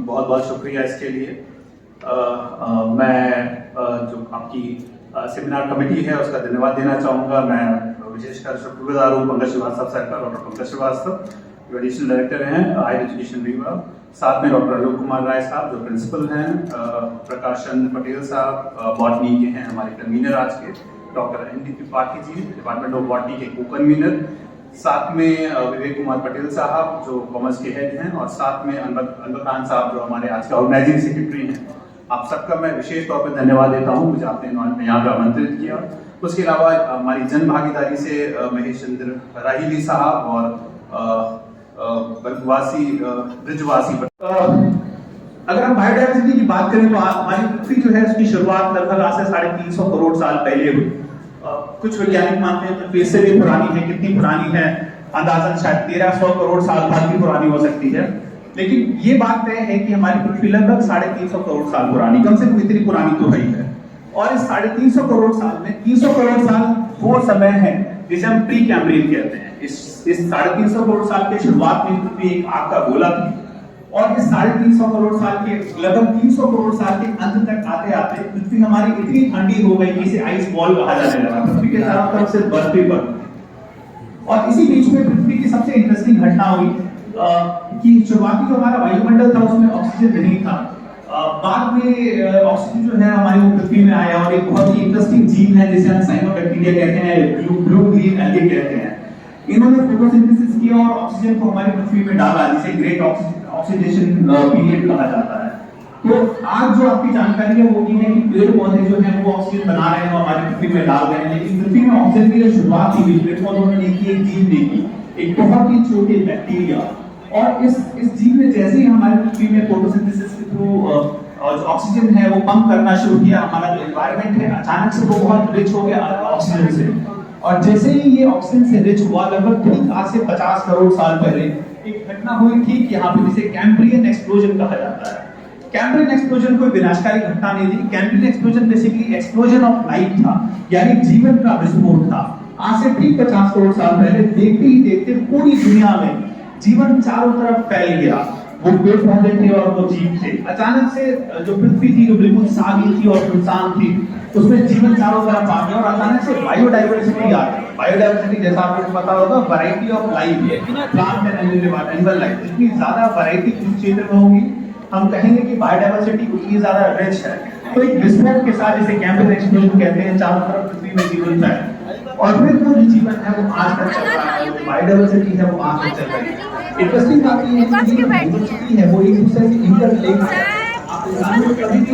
बहुत बहुत शुक्रिया इसके लिए। मैं जो आपकी सेमिनार कमेटी है उसका धन्यवाद देना चाहूँगा। मैं विशेषकर शुक्रगुजार हूँ पंकज श्रीवास्तव सर का, डॉक्टर पंकज श्रीवास्तव जो एडिशनल डायरेक्टर हैं हायर एजुकेशन विभाग, साथ में डॉक्टर अलोक कुमार राय साहब जो प्रिंसिपल हैं, प्रकाशन पटेल साहब बॉटनी के हैं हमारे कन्वीनर आज के, doctor N D Tripathi ji department of botany के को कन्वीनर, साथ में विवेक कुमार पटेल साहब जो कॉमर्स के हेड हैं, और साथ में अनवर खान साहब जो हमारे आज के ऑर्गेनाइजिंग सेक्रेटरी हैं। आप सबका मैं विशेष तौर पर धन्यवाद देता हूं, मुझे आपने यहाँ पर आमंत्रित किया। उसके अलावा हमारी जन भागीदारी से महेश चंद्र राहीली साहब और ब्रिजवासी। अगर हम बायोडायवर्सिटी की बात करें तो हमारी पृथ्वी जो है उसकी शुरुआत लगभग आज से 350 करोड़ साल पहले हुई। कुछ वैज्ञानिक मानते हैं पृथ्वी से भी पुरानी है। कितनी पुरानी है? अंदाजन शायद 1300 करोड़ साल बाद भी पुरानी हो सकती है। लेकिन ये बात तय है कि हमारी पृथ्वी लगभग 350 करोड़ साल पुरानी, कम से कम इतनी पुरानी तो है ही है। और इस 350 करोड़ साल में 300 करोड़ साल वो समय है जिसे हम प्री कैम्ब्रियन कहते हैं। इस 350 करोड़ साल के शुरुआत में पृथ्वी एक आग का गोला थी, और इस 350 करोड़ साल के लगभग 300 करोड़ साल के अंत तक आते आते पृथ्वी हमारी इतनी ठंडी हो गई कि इसे आइस बॉल कहा जाने लगा। पृथ्वी के चारों तरफ से बर्फ ही बर्फ। और इसी बीच में पृथ्वी की सबसे इंटरेस्टिंग घटना हुई कि शुरुआती जो हमारा वायुमंडल था उसमें ऑक्सीजन नहीं था। बाद में ऑक्सीजन जो है हमारी वो पृथ्वी में आया, और एक बहुत ही इंटरेस्टिंग जीव है जिसे हम साइनोबैक्टीरिया कहते हैं, ब्लू ग्रीन एल्गे कहते हैं। इन्होंने फोटोसिंथेसिस किया और ऑक्सीजन को हमारी पृथ्वी में डाला, जिसे ग्रेट ऑक्सीडेशन पीरियड कहा जाता है। तो आज जो आपकी जानकारी है वो ये है कि पेड़ पौधे जो हैं वो ऑक्सीजन बना रहे हैं और हमारी पृथ्वी में डाल रहे हैं। लेकिन पृथ्वी में ऑक्सीजन की शुरुआत हुई पेड़ पौधों ने की, एक जीव ने की, एक बहुत ही छोटे बैक्टीरिया। और इस जीव ने जैसे ही हमारी पृथ्वी में फोटोसिंथेसिस के थ्रू ऑक्सीजन है वो पंप करना शुरू किया, हमारा जो एनवायरनमेंट है अचानक से वो बहुत रिच हो गया ऑक्सीजन से। और जैसे ही ये ऑक्सीजन से रिच हुआ, लगभग ठीक आज से 50 करोड़ साल पहले एक घटना हुई ठीक यहाँ पे, जिसे कैम्ब्रियन एक्सप्लोजन कहा जाता है। कैम्ब्रियन एक्सप्लोजन कोई विनाशकारी घटना नहीं थी। Cambrian explosion basically explosion of life था, यानी जीवन का विस्फोट था। आज से ठीक 50 करोड़ साल पहले देखते ही देखते पूरी दुनिया में जीवन चारों तरफ फैल गया। वो पेड़ पौधे थे और वो जीव थे। अचानक से जो पृथ्वी थी जो बिल्कुल सागी थी और सुनसान थी, उसमें जीवन चारों तरफ आ गया और अचानक से बायोडायवर्सिटी आ गई। बायोडायवर्सिटी जैसा आपको पता होगा variety of life, plant and animal life. जितनी ज्यादा वैरायटी जिस क्षेत्र में होगी हम कहेंगे कि बायोडायवर्सिटी उतनी ज्यादा रिच है। तो एक विस्फोट के साथ जिसे कैम्ब्रियन एक्सप्लोजन कहते हैं, चारों तरफ पृथ्वी में जीवन फैला और फिर वो जो जीवन है वो आज तक चल रहा है, बायोडायवर्सिटी है वो आज तक चल रही है। इंटरेस्टिंग बात ये है कि जो बायोडायवर्सिटी है वो एक दूसरे से इंटरलिंक्ड है। आप इंसान में कभी भी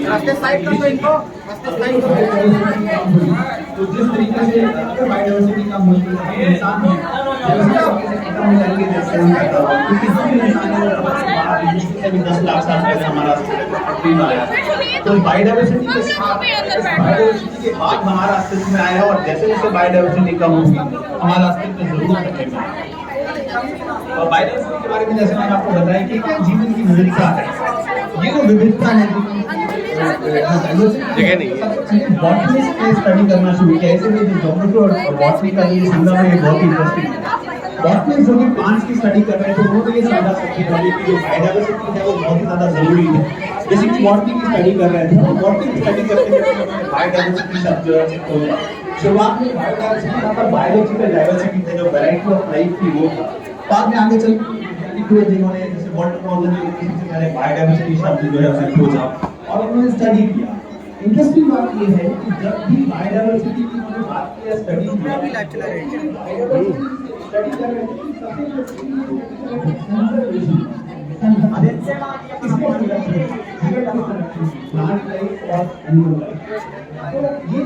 रास्ते साइड कर दो इनको, तो जिस तरीके से बायोडायवर्सिटी का मूल्य इंसान है क्योंकि 10 लाख साल पहले हमारा पृथ्वी में आया, तो बायोडायवर्सिटी के साथ बायोडायवर्सिटी के बाद हमारा अस्तित्व में आया। और जैसे जैसे बायोडायवर्सिटी कम होगी हमारा अस्तित्व जरूर घटेगा। और बायोडायवर्सिटी के बारे में जैसे मैंने आपको बताया कि क्या जीवन की विविधता है, ये जो विविधता है बॉटनी से स्टडी करना शुरू किया। ऐसे में जो ज्योग्राफी और बॉटनी का ये संगम है ये बहुत इंटरेस्टिंग है। बॉटनी जो कि प्लांट्स की स्टडी कर रहे थे वो तो ये समझा सकते हैं कि जो बायोडायवर्सिटी है वो बहुत ही ज्यादा जरूरी है। जैसे कि बॉटनी की स्टडी कर रहे थे, बॉटनी की स्टडी करते करते बायोडायवर्सिटी शब्द जो है शुरुआत में बायोडायवर्सिटी था, पर बायोलॉजिकल डायवर्सिटी थे, जो वैरायटी ऑफ लाइफ थी वो था। बाद में आगे चल जिन्होंने जैसे वर्ल्ड पहले बायोडायवर्सिटी शब्द जो है उसे खोजा और उन्होंने स्टडी किया। इंटरेस्टिंग बात ये है कि जब भी बायोडायवर्सिटी की उन्होंने बात किया, स्टडी किया, स्टडी कर रहे प्लांट लाइफ और एनिमल लाइफ। तो ये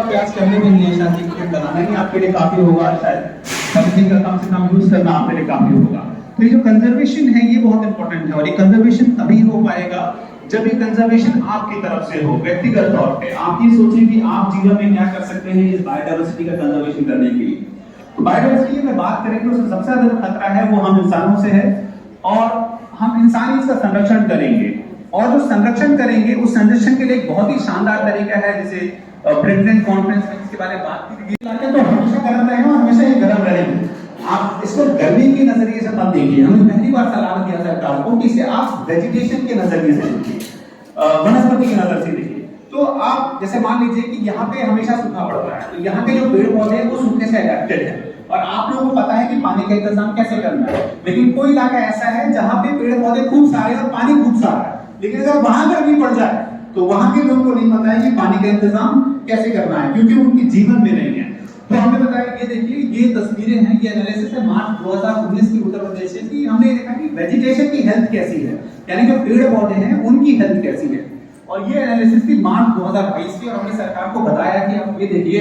प्रयास करने में नहीं है, शादी बनाना ही आपके लिए काफी होगा, शायद समथिंग का कम से कम यूज करना आपके लिए काफी होगा। तो ये जो कंजर्वेशन है ये बहुत इंपॉर्टेंट है, और ये कंजर्वेशन तभी हो पाएगा जब ये कंजर्वेशन आपकी तरफ से हो, व्यक्तिगत तौर पे आप ये सोचें कि आप जीवन में क्या कर सकते हैं इस बायोडायवर्सिटी का कंजर्वेशन करने के लिए। तो बायोडायवर्सिटी में बात करें तो सबसे ज्यादा खतरा है वो हम इंसानों से है, और हम इंसान इसका संरक्षण करेंगे, और जो संरक्षण करेंगे उस संरक्षण के लिए एक बहुत ही शानदार तरीका है, जैसे प्रेसिडेंट कॉन्फ्रेंस में इसके बारे में बात की गई। तो हमेशा गर्म रहें और हमेशा ये गर्म रहेंगे। आप इसको गर्मी के नजरिए से मत देखिए। हमने पहली बार सलाह दिया सरकार को कि इसे आप वेजिटेशन के नजरिए से देखिए, वनस्पति की नजर से देखिए। तो आप जैसे मान लीजिए कि यहाँ पे हमेशा सूखा पड़ रहा है, तो यहाँ के जो पेड़ पौधे हैं वो सूखे से अडेप्टेड है, और आप लोगों को पता है कि पानी का इंतजाम कैसे करना है। लेकिन कोई इलाका ऐसा है जहाँ पे पेड़ पौधे खूब सारे और पानी खूब सारा है, लेकिन अगर वहां गर्मी पड़ जाए तो वहां के लोगों को नहीं पता है कि पानी का इंतजाम कैसे करना है, क्योंकि उनके जीवन में नहीं है। तो हमने बताया, ये देखिए ये तस्वीरें हैं, ये एनालिसिस है मार्च 2019 की उत्तर प्रदेश की। हमने देखा कि वेजिटेशन की हेल्थ कैसी है, यानी जो पेड़ पौधे हैं उनकी हेल्थ कैसी है, और ये एनालिसिस थी मार्च 2022 की। और हमने सरकार को बताया कि आप ये देखिए